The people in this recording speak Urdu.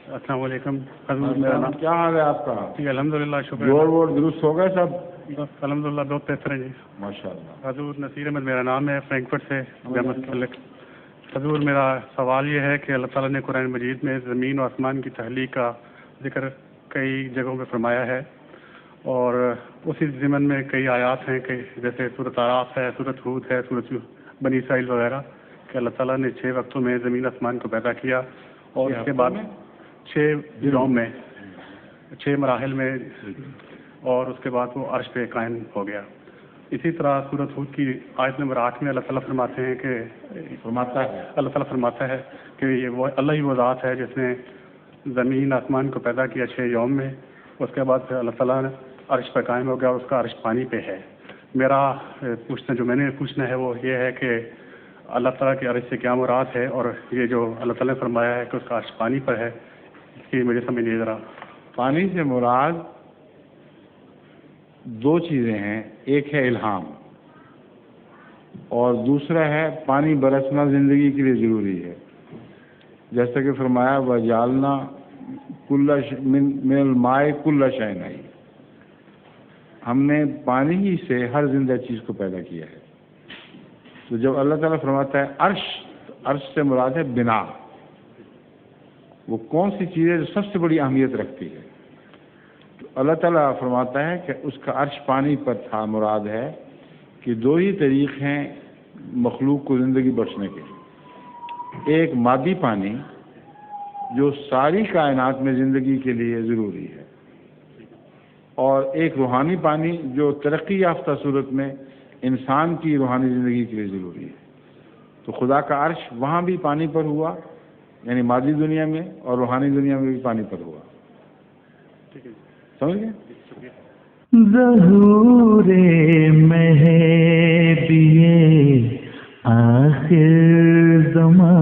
السلام علیکم حضور. میرا نام کیا حال ہے آپ کا؟ جی الحمدللہ شکر. جوڑ ووڑ درست ہو گئے سب؟ بس الحمدللہ بہت بہتر ہے جی. ماشاء اللہ. حضور نصیر احمد میرا نام ہے, فرینکفرٹ سے جامعہ ملک. حضور میرا سوال یہ ہے کہ اللہ تعالیٰ نے قرآن مجید میں زمین و آسمان کی تخلیق کا ذکر کئی جگہوں پہ فرمایا ہے, اور اسی ضمن میں کئی آیات ہیں کہ جیسے سورۃ اعراف ہے, سورۃ ہود ہے, سورۃ بنی اسرائیل وغیرہ, کہ اللہ تعالیٰ نے 6 وقتوں میں زمین آسمان کو پیدا کیا, اور اس کے بعد 6 یوم میں 6 مراحل میں, اور اس کے بعد وہ عرش پہ قائم ہو گیا. اسی طرح سورۃ ہود کی آیت نمبر 8 میں اللہ تعالیٰ فرماتے ہیں کہ اللہ تعالیٰ فرماتا ہے کہ یہ وہ اللہ ہی وہ ذات ہے جس نے زمین آسمان کو پیدا کیا 6 یوم میں, اس کے بعد پھر اللہ تعالیٰ نے عرش پہ قائم ہو گیا, اور اس کا عرش پانی پہ ہے. میرا جو میں نے پوچھنا ہے وہ یہ ہے کہ اللہ تعالیٰ کے عرش سے کیا مراد ہے, اور یہ جو اللہ تعالیٰ نے فرمایا ہے کہ اس کا عرش پانی پر ہے, اس کی مجھے سمجھ نہیں ذرا. پانی سے مراد 2 چیزیں ہیں, ایک ہے الہام اور دوسرا ہے پانی برسنا زندگی کے لیے ضروری ہے. جیسا کہ فرمایا وَجَعَلْنَا مِنَ الْمَاءِ كُلَّ شَيْءٍ, ہم نے پانی ہی سے ہر زندہ چیز کو پیدا کیا ہے. تو جب اللہ تعالیٰ فرماتا ہے عرش سے مراد ہے بنا, وہ کون سی چیز ہے جو سب سے بڑی اہمیت رکھتی ہے. تو اللہ تعالیٰ فرماتا ہے کہ اس کا عرش پانی پر تھا. مراد ہے کہ 2 ہی طریق ہیں مخلوق کو زندگی بخشنے کے, ایک مادی پانی جو ساری کائنات میں زندگی کے لیے ضروری ہے, اور ایک روحانی پانی جو ترقی یافتہ صورت میں انسان کی روحانی زندگی کے لیے ضروری ہے. تو خدا کا عرش وہاں بھی پانی پر ہوا, یعنی مادی دنیا میں, اور روحانی دنیا میں بھی پانی پر ہوا. سمجھ گئے؟ ظہور مہدی آخر زمان